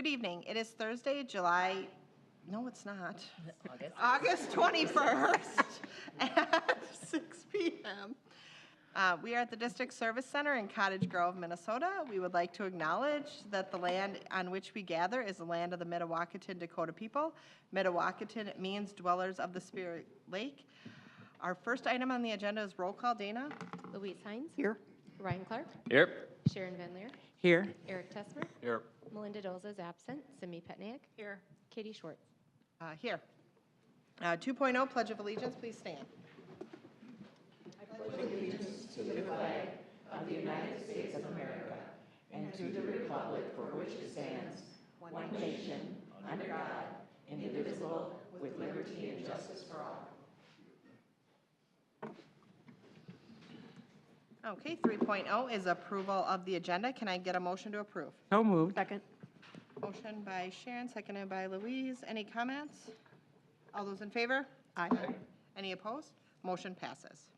Good evening. It is Thursday, July, no, it's not. August 21st at 6 p.m. We are at the District Service Center in Cottage Grove, Minnesota. We would like to acknowledge that the land on which we gather is the land of the Mdewakanton Dakota people. Mdewakanton means dwellers of the Spirit Lake. Our first item on the agenda is roll call. Dana? Louise Hines. Here. Ryan Clark. Here. Sharon Van Leer. Here. Eric Tessmer. Here. Melinda Doza is absent. Simi Petniak. Here. Katie Schwartz. Here. 2.0 Pledge of Allegiance, please stand. Okay, 3.0 is approval of the agenda. Can I get a motion to approve? So moved. Second. Motion by Sharon, seconded by Louise. Any comments? All those in favor? Aye. Any opposed? Motion passes.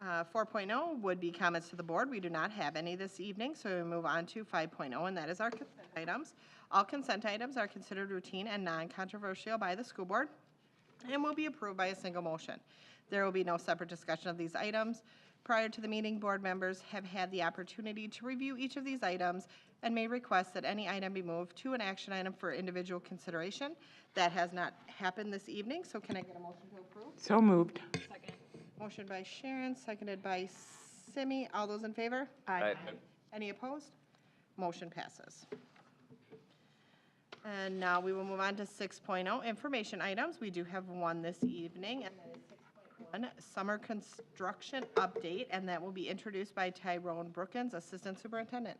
4.0 would be comments to the board. We do not have any this evening, so we move on to 5.0, and that is our consent items. All consent items are considered routine and non-controversial by the school board and will be approved by a single motion. There will be no separate discussion of these items. Prior to the meeting, board members have had the opportunity to review each of these items and may request that any item be moved to an action item for individual consideration. That has not happened this evening, so can I get a motion to approve? So moved. Second. Motion by Sharon, seconded by Simi. All those in favor? Aye. Any opposed? Motion passes. And now we will move on to 6.0, information items. We do have one this evening, and that is 6.1, summer construction update, and that will be introduced by Tyrone Brookins, Assistant Superintendent.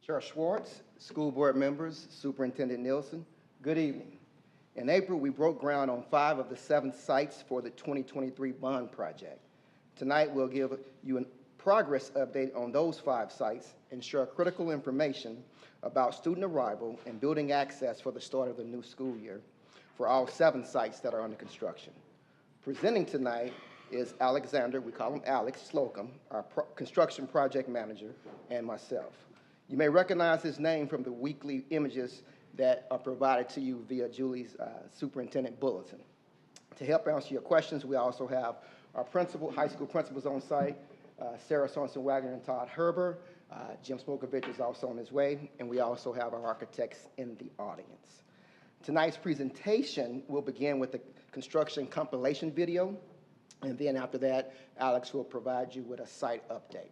Sheriff Schwartz, school board members, Superintendent Nielsen, good evening. In April, we broke ground on 5 of the 7 sites for the 2023 bond project. Tonight, we'll give you a progress update on those 5 sites and share critical information about student arrival and building access for the start of the new school year for all 7 sites that are under construction. Presenting tonight is Alexander, we call him Alex Slocum, our construction project manager, and myself. You may recognize his name from the weekly images that are provided to you via Julie's superintendent bulletin. To help answer your questions, we also have our high school principals on site, Sarah Sorensen-Wagner and Todd Herber. Jim Smokovich is also on his way, and we also have our architects in the audience. Tonight's presentation will begin with the construction compilation video, and then after that, Alex will provide you with a site update.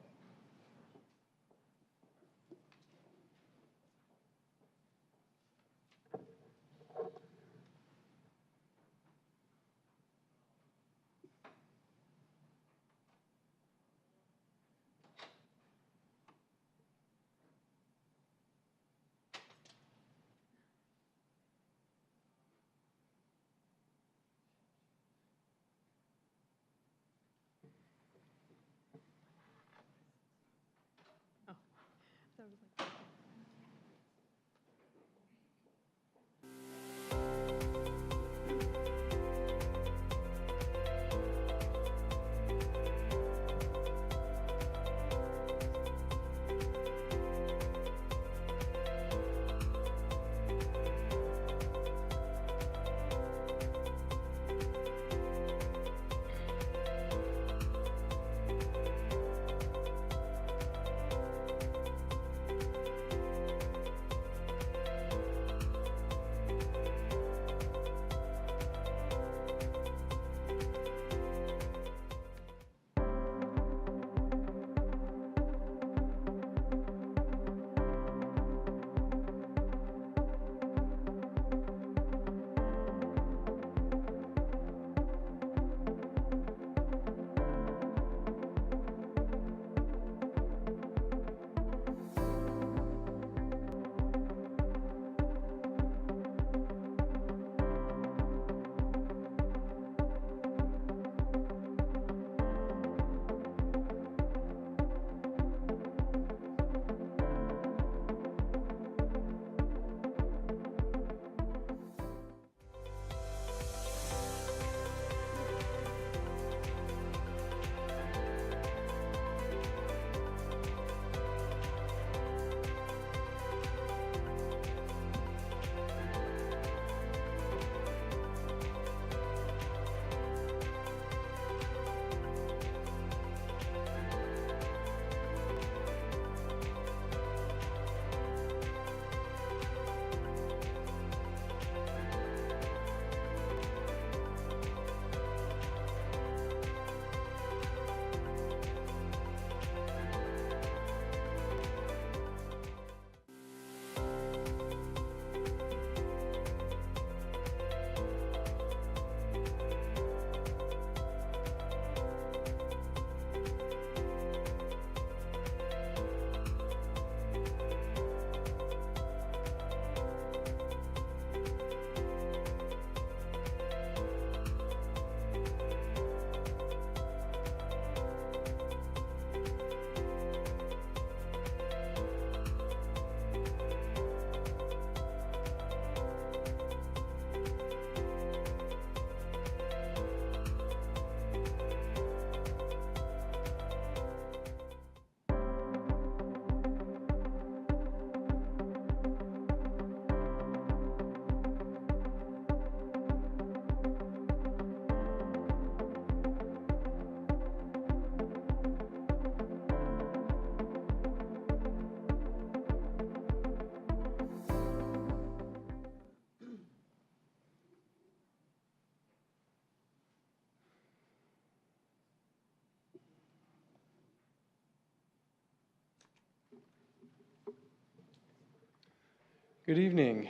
Good evening.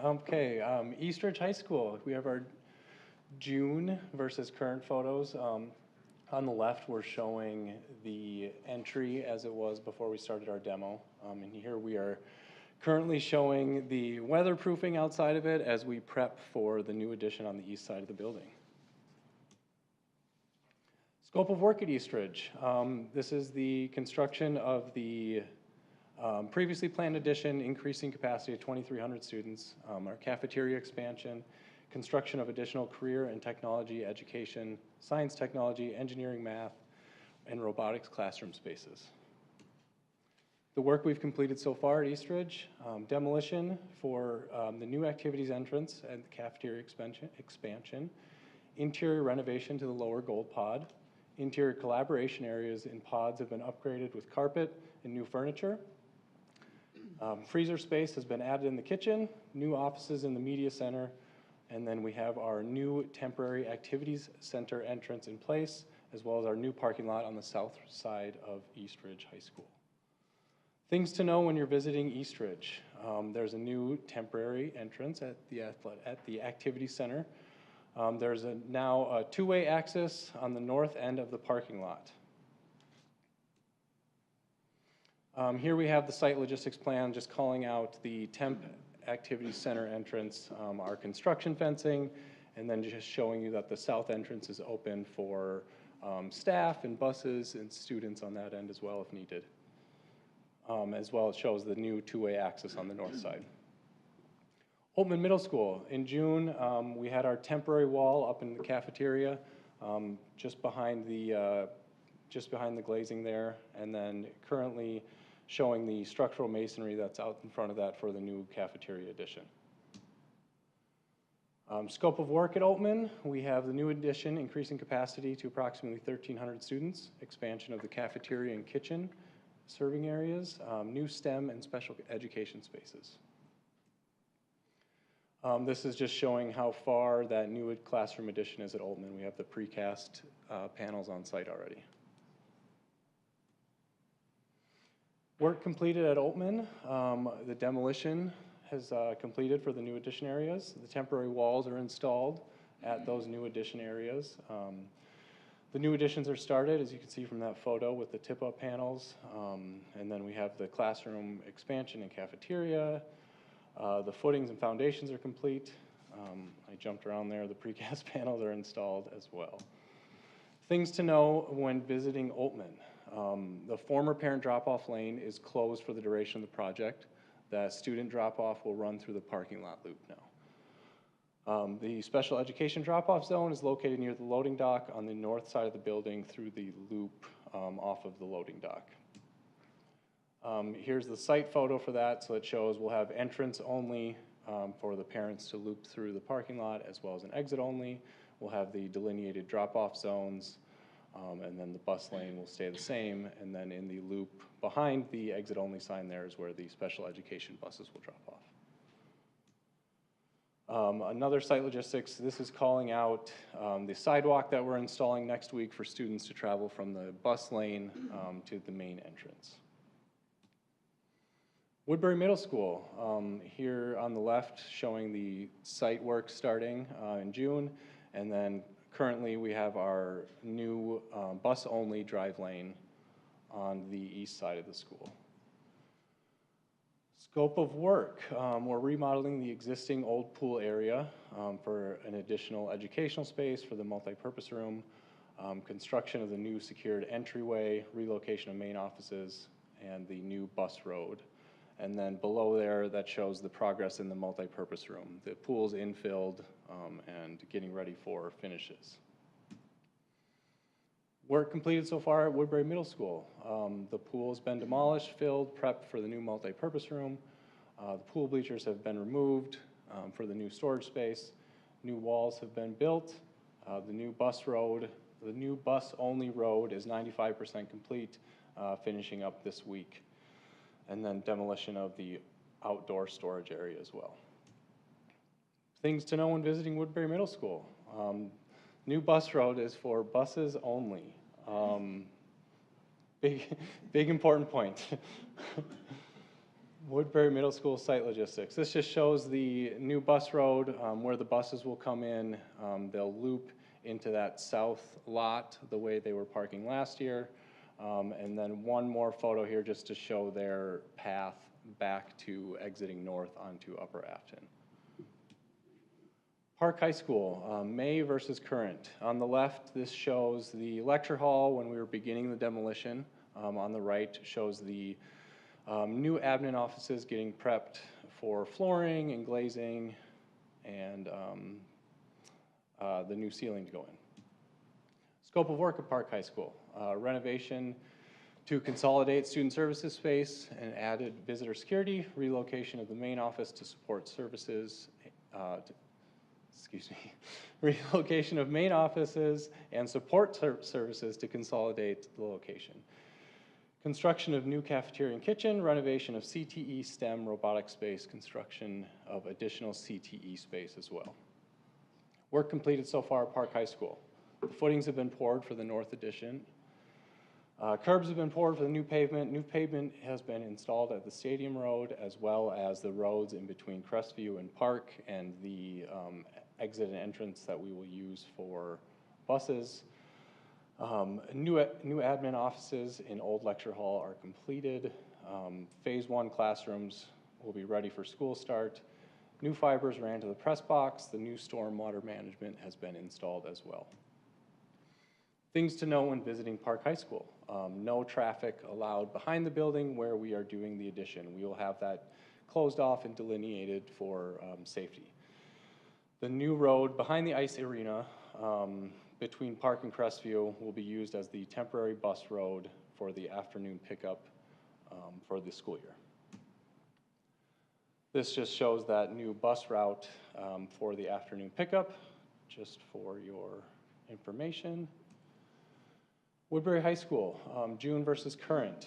Okay, Eastridge High School. We have our June versus current photos. On the left, we're showing the entry as it was before we started our demo. And here we are currently showing the weatherproofing outside of it as we prep for the new addition on the east side of the building. Scope of work at Eastridge. This is the construction of the previously planned addition, increasing capacity of 2,300 students, our cafeteria expansion, construction of additional career and technology education, science, technology, engineering, math, and robotics classroom spaces. The work we've completed so far at Eastridge, demolition for the new activities entrance and the cafeteria expansion, interior renovation to the lower gold pod, interior collaboration areas in pods have been upgraded with carpet and new furniture. Freezer space has been added in the kitchen, new offices in the media center, and then we have our new temporary activities center entrance in place, as well as our new parking lot on the south side of Eastridge High School. Things to know when you're visiting Eastridge. There's a new temporary entrance at the activity center. There's now a two-way access on the north end of the parking lot. Here we have the site logistics plan, just calling out the temp activity center entrance, our construction fencing, and then just showing you that the south entrance is open for staff and buses and students on that end as well if needed. As well as shows the new two-way access on the north side. Holtman Middle School. In June, we had our temporary wall up in the cafeteria, just behind the glazing there, and then currently showing the structural masonry that's out in front of that for the new cafeteria addition. Scope of work at Altman, we have the new addition increasing capacity to approximately 1,300 students, expansion of the cafeteria and kitchen serving areas, new STEM and special education spaces. This is just showing how far that new classroom addition is at Altman. We have the precast panels on site already. Work completed at Altman. The demolition has completed for the new addition areas. The temporary walls are installed at those new addition areas. The new additions are started, as you can see from that photo, with the tip-up panels. And then we have the classroom expansion and cafeteria. The footings and foundations are complete. I jumped around there. The precast panels are installed as well. Things to know when visiting Altman. The former parent drop-off lane is closed for the duration of the project. The student drop-off will run through the parking lot loop now. The special education drop-off zone is located near the loading dock on the north side of the building through the loop off of the loading dock. Here's the site photo for that, so it shows we'll have entrance only for the parents to loop through the parking lot, as well as an exit only. We'll have the delineated drop-off zones, and then the bus lane will stay the same, and then in the loop behind the exit only sign there is where the special education buses will drop off. Another site logistics, this is calling out the sidewalk that we're installing next week for students to travel from the bus lane to the main entrance. Woodbury Middle School, here on the left showing the site work starting in June, and then currently we have our new bus-only drive lane on the east side of the school. Scope of work, we're remodeling the existing old pool area for an additional educational space for the multi-purpose room, construction of the new secured entryway, relocation of main offices, and the new bus road. And then below there, that shows the progress in the multi-purpose room. The pool's infilled and getting ready for finishes. Work completed so far at Woodbury Middle School. The pool has been demolished, filled, prepped for the new multi-purpose room. The pool bleachers have been removed for the new storage space. New walls have been built. The new bus road, the new bus-only road is 95% complete, finishing up this week. And then demolition of the outdoor storage area as well. Things to know when visiting Woodbury Middle School. New bus road is for buses only. Big important point. Woodbury Middle School site logistics. This just shows the new bus road, where the buses will come in. They'll loop into that south lot the way they were parking last year. And then one more photo here just to show their path back to exiting north onto Upper Afton. Park High School, May versus current. On the left, this shows the lecture hall when we were beginning the demolition. On the right shows the new admin offices getting prepped for flooring and glazing and the new ceiling to go in. Scope of work at Park High School, renovation to consolidate student services space and added visitor security, relocation of the main office to support services, relocation of main offices and support services to consolidate the location. Construction of new cafeteria and kitchen, renovation of CTE STEM robotic space, construction of additional CTE space as well. Work completed so far at Park High School. The footings have been poured for the north addition. Curbs have been poured for the new pavement. New pavement has been installed at the Stadium Road as well as the roads in between Crestview and Park and the exit and entrance that we will use for buses. New admin offices in Old Lecture Hall are completed. Phase 1 classrooms will be ready for school start. New fibers ran to the press box. The new stormwater management has been installed as well. Things to know when visiting Park High School. No traffic allowed behind the building where we are doing the addition. We will have that closed off and delineated for safety. The new road behind the ice arena between Park and Crestview will be used as the temporary bus road for the afternoon pickup for the school year. This just shows that new bus route for the afternoon pickup, just for your information. Woodbury High School, June versus current.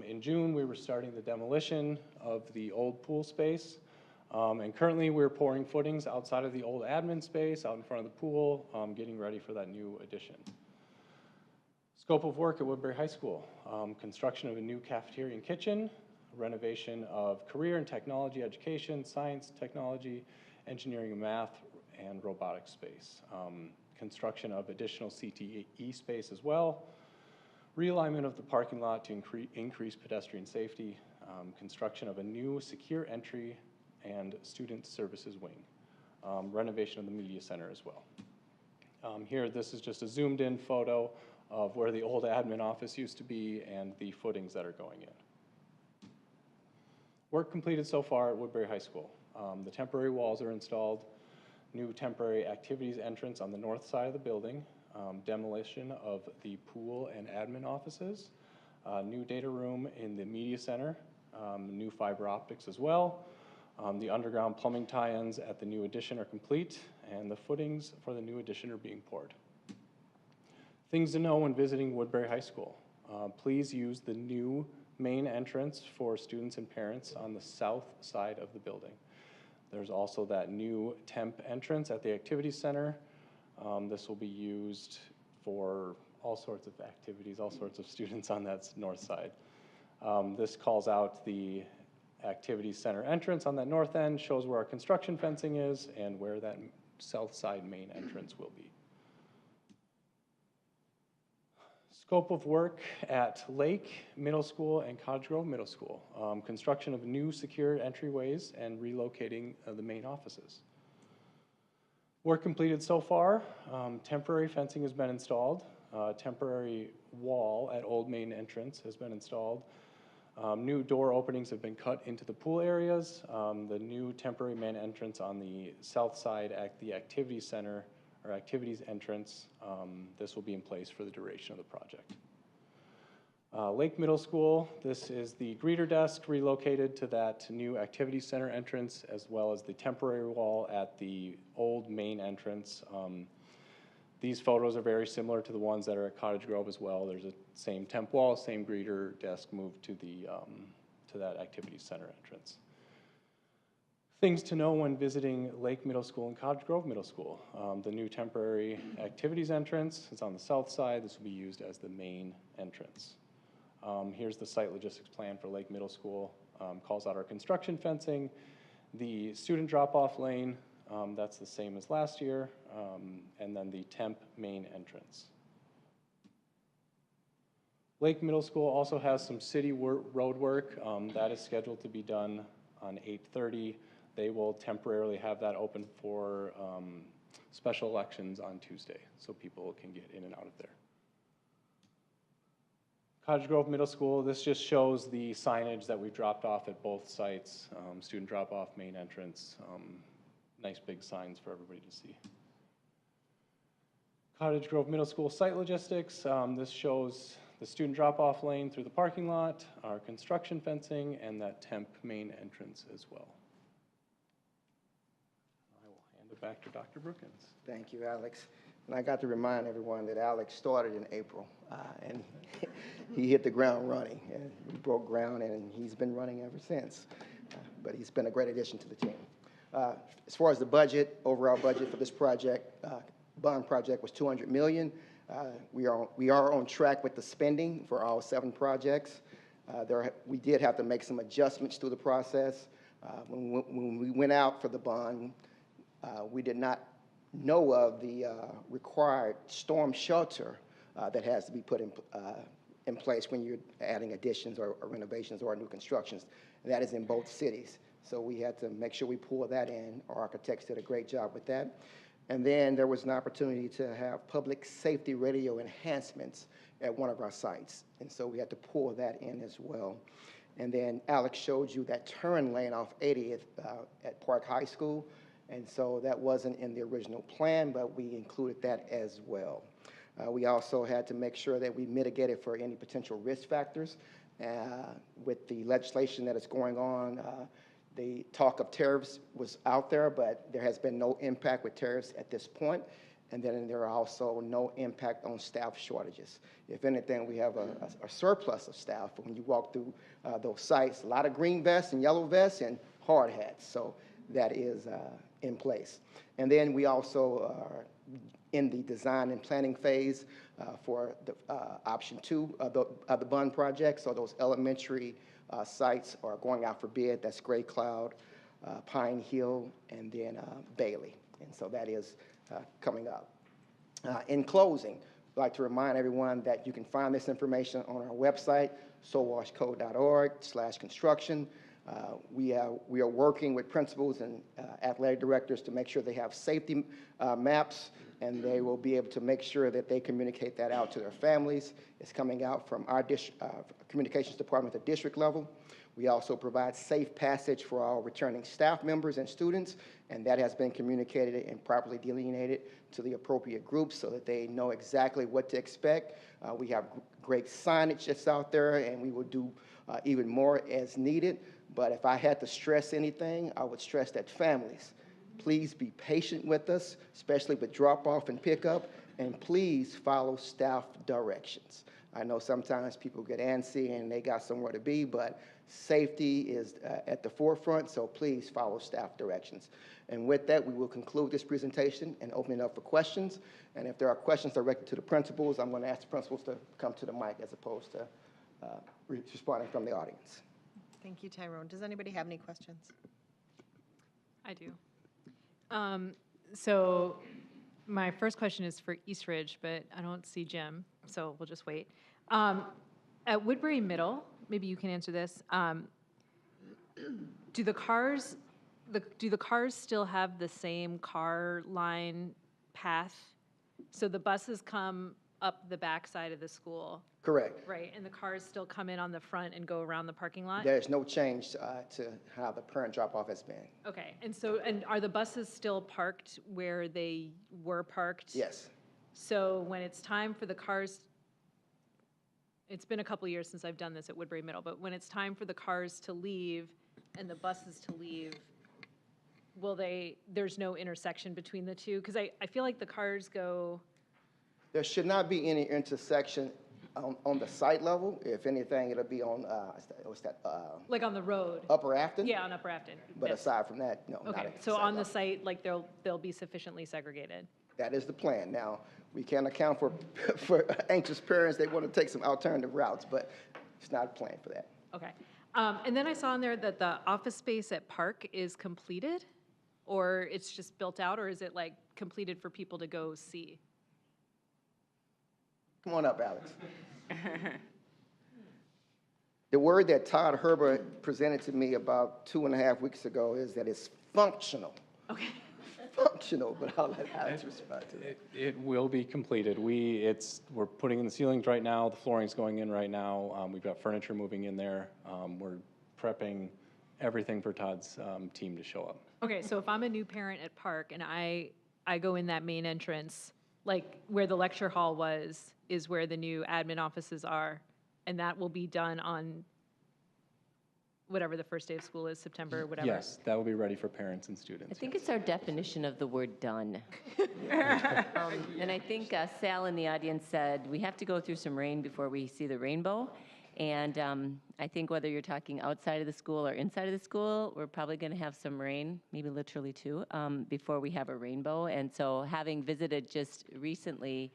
In June, we were starting the demolition of the old pool space. And currently we're pouring footings outside of the old admin space, out in front of the pool, getting ready for that new addition. Scope of work at Woodbury High School, construction of a new cafeteria and kitchen, renovation of career and technology education, science, technology, engineering and math, and robotics space. Construction of additional CTE space as well. Realignment of the parking lot to increase pedestrian safety. Construction of a new secure entry and student services wing. Renovation of the media center as well. Here, this is just a zoomed in photo of where the old admin office used to be and the footings that are going in. Work completed so far at Woodbury High School. The temporary walls are installed, new temporary activities entrance on the north side of the building, demolition of the pool and admin offices, new data room in the media center, new fiber optics as well. The underground plumbing tie-ins at the new addition are complete, and the footings for the new addition are being poured. Things to know when visiting Woodbury High School. Please use the new main entrance for students and parents on the south side of the building. There's also that new temp entrance at the activities center. This will be used for all sorts of activities, all sorts of students on that north side. This calls out the activities center entrance on that north end, shows where our construction fencing is and where that south side main entrance will be. Scope of work at Lake Middle School and Cottage Grove Middle School. Construction of new secure entryways and relocating the main offices. Work completed so far. Temporary fencing has been installed. Temporary wall at Old Main entrance has been installed. New door openings have been cut into the pool areas. The new temporary main entrance on the south side at the activities center or activities entrance, this will be in place for the duration of the project. Lake Middle School, this is the greeter desk relocated to that new activities center entrance, as well as the temporary wall at the old main entrance. These photos are very similar to the ones that are at Cottage Grove as well. There's a same temp wall, same greeter desk moved to the to that activities center entrance. Things to know when visiting Lake Middle School and Cottage Grove Middle School. The new temporary activities entrance is on the south side. This will be used as the main entrance. Here's the site logistics plan for Lake Middle School. calls out our construction fencing. The student drop-off lane, that's the same as last year, and then the temp main entrance. Lake Middle School also has some city road work. That is scheduled to be done on 8:30. They will temporarily have that open for special elections on Tuesday, so people can get in and out of there. Cottage Grove Middle School, this just shows the signage that we've dropped off at both sites. Student drop-off, main entrance, nice big signs for everybody to see. Cottage Grove Middle School site logistics, this shows the student drop-off lane through the parking lot, our construction fencing, and that temp main entrance as well. I will hand it back to Dr. Brookins. Thank you, Alex. And I got to remind everyone that Alex started in April, and he hit the ground running, and we broke ground, and he's been running ever since. But he's been a great addition to the team. As far as the budget, overall budget for this project, bond project was $200 million. We are on track with the spending for all 7 projects. We did have to make some adjustments through the process. When we went out for the bond, we did not know of the required storm shelter that has to be put in place when you're adding additions or renovations or new constructions. And that is in both cities. So we had to make sure we pull that in. Our architects did a great job with that. And then there was an opportunity to have public safety radio enhancements at one of our sites. And so we had to pull that in as well. And then Alex showed you that turn lane off 80th at Park High School. And so that wasn't in the original plan, but we included that as well. We also had to make sure that we mitigated for any potential risk factors. With the legislation that is going on, the talk of tariffs was out there, but there has been no impact with tariffs at this point. And then there are also no impact on staff shortages. If anything, we have a surplus of staff. When you walk through those sites, a lot of green vests and yellow vests and hard hats. So that is in place. And then we also are in the design and planning phase for the option 2 of the bond project. So those elementary sites are going out for bid. That's Gray Cloud, Pine Hill, and then Bailey. And so that is coming up. In closing, I'd like to remind everyone that you can find this information on our website, solwashcode.org/construction. We are working with principals and athletic directors to make sure they have safety maps, and they will be able to make sure that they communicate that out to their families. It's coming out from our communications department at the district level. We also provide safe passage for all returning staff members and students, and that has been communicated and properly delineated to the appropriate groups so that they know exactly what to expect. We have great signage that's out there, and we will do even more as needed. But if I had to stress anything, I would stress that families, please be patient with us, especially with drop-off and pickup, and please follow staff directions. I know sometimes people get antsy and they got somewhere to be, but safety is at the forefront, so please follow staff directions. And with that, we will conclude this presentation and open it up for questions. And if there are questions directed to the principals, I'm going to ask the principals to come to the mic as opposed to responding from the audience. Thank you, Tyrone. Does anybody have any questions? I do. So my first question is for East Ridge, but I don't see Jim, so we'll just wait. At Woodbury Middle, maybe you can answer this. Do the cars still have the same car line path? So the buses come up the back side of the school, Correct. right? And the cars still come in on the front and go around the parking lot? There's no change to how the current drop-off has been. Okay, and are the buses still parked where they were parked? Yes. So when it's time for the cars, it's been a couple years since I've done this at Woodbury Middle, but when it's time for the cars to leave and the buses to leave, there's no intersection between the two? Because I feel like the cars go... There should not be any intersection on the site level. If anything, it'll be on, what's that? Like on the road? Upper Afton? Yeah, on Upper Afton. But Yes. aside from that, no. not Okay, at so site on the level. site, like they'll be sufficiently segregated? That is the plan. Now, we can't account for anxious parents. They want to take some alternative routes, but it's not a plan for that. Okay. And then I saw in there that the office space at Park is completed, or it's just built out, or is it like completed for people to go see? Come on up, Alex. The word that Todd Herbert presented to me about 2.5 weeks ago is that it's functional. Okay. Functional, but I'll let Alex respond to that. It will be completed. We're putting in the ceilings right now, the flooring's going in right now. We've got furniture moving in there. We're prepping everything for Todd's team to show up. Okay, so if I'm a new parent at Park and I go in that main entrance, like where the lecture hall was, is where the new admin offices are, and that will be done on whatever the first day of school is, September, whatever. Yes, that will be ready for parents and students. I think it's our definition of the word done. And I think Sal in the audience said, we have to go through some rain before we see the rainbow. And I think whether you're talking outside of the school or inside of the school, we're probably going to have some rain, maybe literally too, before we have a rainbow. And so having visited just recently,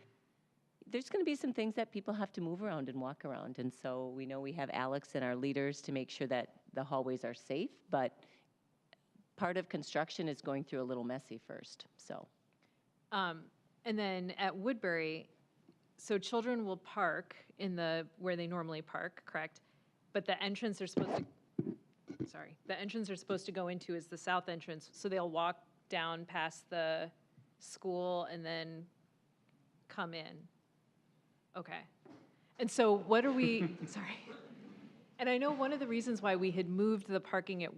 there's going to be some things that people have to move around and walk around. And so we know we have Alex and our leaders to make sure that the hallways are safe, but part of construction is going through a little messy first, so. And then at Woodbury, so children will park in where they normally park, correct? But the entrance they're supposed to go into is the south entrance, so they'll walk down past the school and then come in. Okay. And so what are we, sorry. And I know one of the reasons why we had moved the parking at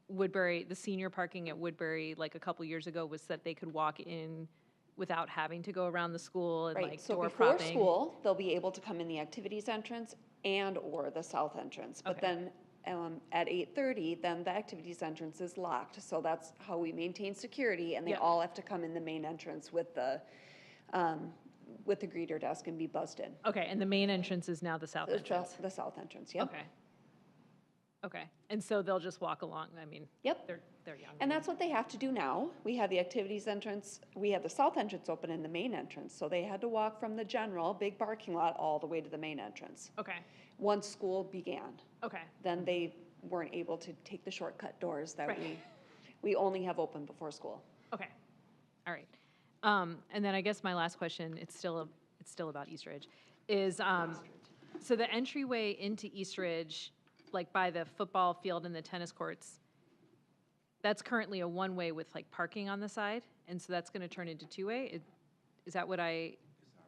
Woodbury, the senior parking at Woodbury, like a couple years ago, was that they could walk in without having to go around the school and Right, like so door before propping. school, they'll be able to come in the activities entrance and/or the south entrance. But Okay. then at 8:30, then the activities entrance is locked. So that's how we maintain security, and they Yep. all have to come in the main entrance with the greeter desk and be buzzed in. Okay, and the main entrance is now the south entrance. The south entrance, yep. Okay. Okay, and so they'll just walk along, I mean, Yep. they're young. And that's what they have to do now. We have the activities entrance, we have the south entrance open and the main entrance. So they had to walk from the general, big parking lot, all the way to the main entrance. Okay, Once school began, okay, then they weren't able to take the shortcut doors that Right. we only have open before school. okay, all right. And then I guess my last question, it's still about East Ridge, is, so the entryway into East Ridge, like by the football field and the tennis courts, that's currently a one-way with like parking on the side, and so that's gonna turn into two-way? Is that what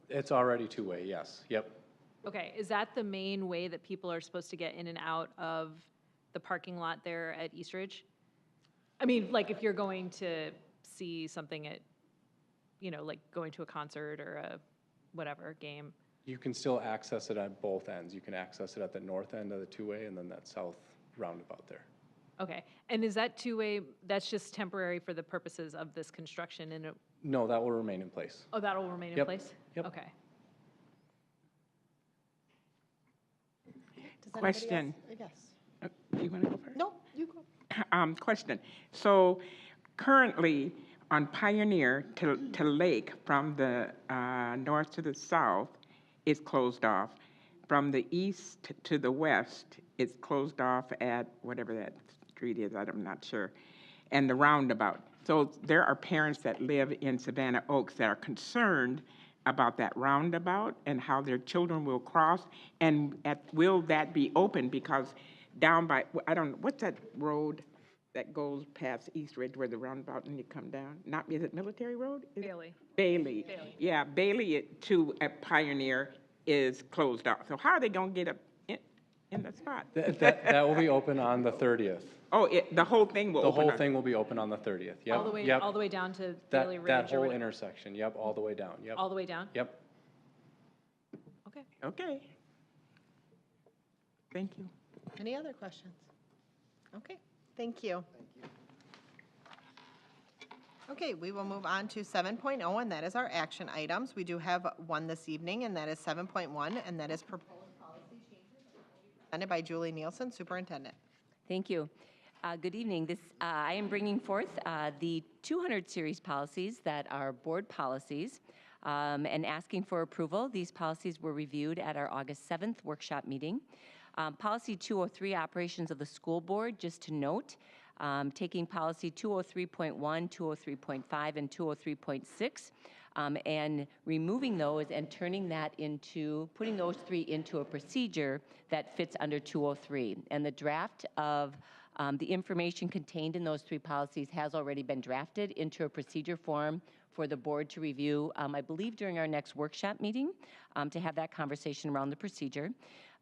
It's already two-way, yes, yep. okay, is that the main way that people are supposed to get in and out of the parking lot there at East Ridge? I mean, like if you're going to see something at, like going to a concert or a whatever game. You can still access it at both ends. You can access it at the north end of the two-way and then that south roundabout there. Okay, and is that two-way, that's just temporary for the purposes of this construction and, No, that will remain in place. oh, that'll remain in Yep, place? yep. Okay. Question. Yes. You want to go first? No, you go. Question. So currently on Pioneer to Lake from the north to the south, it's closed off. From the east to the west, it's closed off at whatever that street is, I'm not sure, and the roundabout. So there are parents that live in Savannah Oaks that are concerned about that roundabout and how their children will cross, and will that be open? Because down by, I don't know, what's that road that goes past East Ridge where the roundabout and you come down? Not, is it Military Road? Is it? Bailey. Bailey. Yeah, Bailey to Pioneer is closed off. So how are they gonna get up in the spot? That will be open on the 30th. Oh, the whole thing will The open whole up? thing will be open on the 30th, yep. All the way, yep. all the way down to Bailey Ridge? That or whole what- intersection, yep, all the way down, yep. All the way down? Yep. Okay. Okay. Thank you. Any other questions? Okay, thank you. Okay, we will move on to 7.0, and that is our action items. We do have one this evening, and that is 7.1, and that is proposed policy changes presented by Julie Nielsen, Superintendent. Thank you. Good evening. I am bringing forth the 200 series policies that are board policies and asking for approval. These policies were reviewed at our August 7th workshop meeting. Policy 203, operations of the school board, just to note, taking policy 203.1, 203.5, and 203.6, and removing those and turning that into, putting those three into a procedure that fits under 203. And the draft of the information contained in those three policies has already been drafted into a procedure form for the board to review, I believe during our next workshop meeting, to have that conversation around the procedure.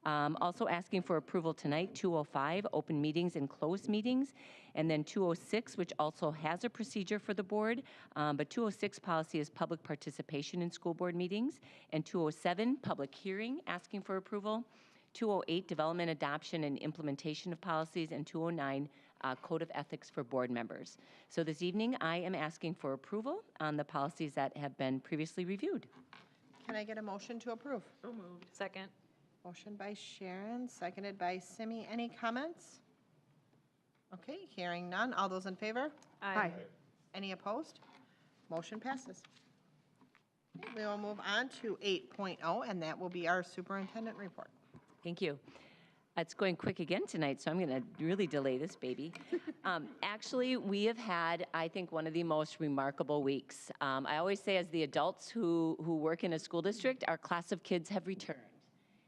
Also asking for approval tonight, 205, open meetings and closed meetings, and then 206, which also has a procedure for the board, but 206 policy is public participation in school board meetings, and 207, public hearing, asking for approval, 208, development, adoption, and implementation of policies, and 209, code of ethics for board members. So this evening, I am asking for approval on the policies that have been previously reviewed. Can I get a motion to approve? Second. Motion by Sharon, seconded by Simi. Any comments? Okay, hearing none. All those in favor? Aye. Any opposed? Motion passes. Okay, we will move on to 8.0, and that will be our superintendent report. Thank you. It's going quick again tonight, so I'm going to really delay this baby. Actually, we have had, I think, one of the most remarkable weeks. I always say, as the adults who work in a school district, our class of kids have returned.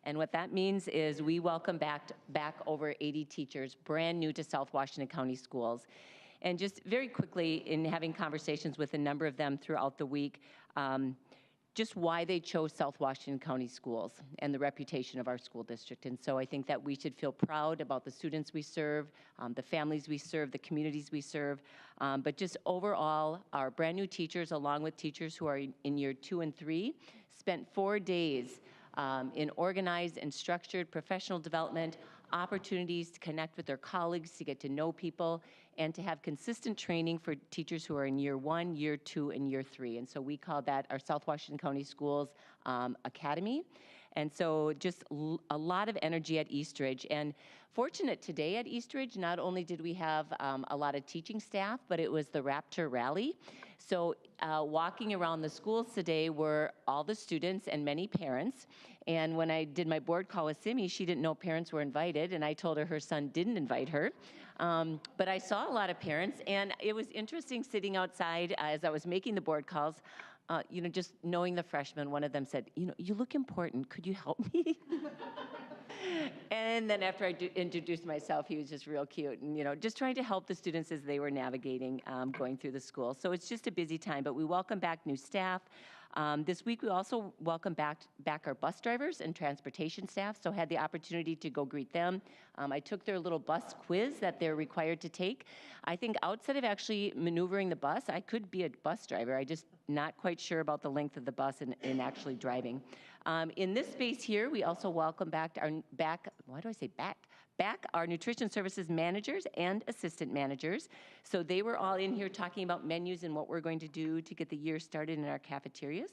And what that means is we welcome back over 80 teachers, brand new to South Washington County Schools. And just very quickly, in having conversations with a number of them throughout the week, just why they chose South Washington County Schools and the reputation of our school district. And so I think that we should feel proud about the students we serve, the families we serve, the communities we serve, but just overall, our brand new teachers, along with teachers who are in year 2 and 3, spent 4 days in organized and structured professional development, opportunities to connect with their colleagues, to get to know people, and to have consistent training for teachers who are in year 1, year 2, and year 3. And so we call that our South Washington County Schools Academy. And so just a lot of energy at Eastridge. And fortunate today at Eastridge, not only did we have a lot of teaching staff, but it was the Raptor Rally. So walking around the schools today were all the students and many parents. And when I did my board call with Simi, she didn't know parents were invited, and I told her son didn't invite her. But I saw a lot of parents, and it was interesting sitting outside as I was making the board calls. Just knowing the freshmen, one of them said, you look important, could you help me? And then after I introduced myself, he was just real cute and, just trying to help the students as they were navigating going through the school. So it's just a busy time, but we welcome back new staff. This week, we also welcome back our bus drivers and transportation staff, so had the opportunity to go greet them. I took their little bus quiz that they're required to take. I think outside of actually maneuvering the bus, I could be a bus driver. I just not quite sure about the length of the bus and actually driving. In this space here, we also welcome back our nutrition services managers and assistant managers. So they were all in here talking about menus and what we're going to do to get the year started in our cafeterias.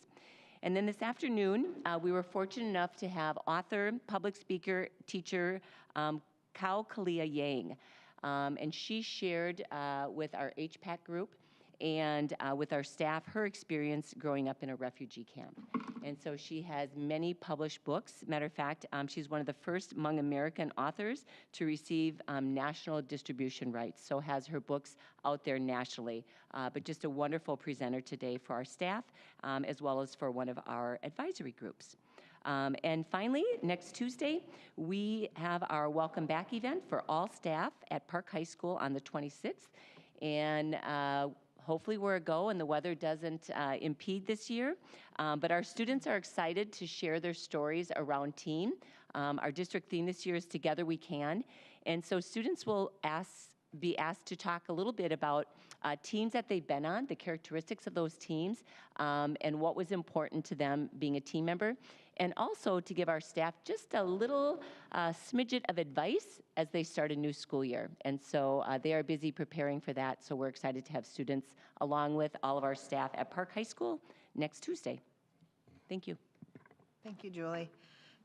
And then this afternoon, we were fortunate enough to have author, public speaker, teacher, Kao Kalia Yang. And she shared with our HPAC group and with our staff her experience growing up in a refugee camp. And so she has many published books. Matter of fact, she's one of the first Hmong American authors to receive national distribution rights, so has her books out there nationally. But just a wonderful presenter today for our staff, as well as for one of our advisory groups. And finally, next Tuesday, we have our Welcome Back event for all staff at Park High School on the 26th. And hopefully we're a go and the weather doesn't impede this year. But our students are excited to share their stories around team. Our district theme this year is Together We Can. And so students will be asked to talk a little bit about teams that they've been on, the characteristics of those teams, and what was important to them being a team member. And also to give our staff just a little smidget of advice as they start a new school year. And so they are busy preparing for that, so we're excited to have students along with all of our staff at Park High School next Tuesday. Thank you. Thank you, Julie.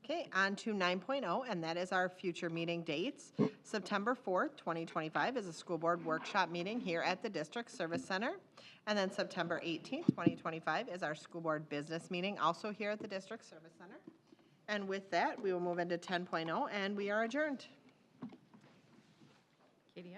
Okay, on to 9.0, and that is our future meeting dates. September 4th, 2025 is a school board workshop meeting here at the District Service Center. And then September 18th, 2025 is our school board business meeting, also here at the District Service Center. And with that, we will move into 10.0, and we are adjourned. Katie,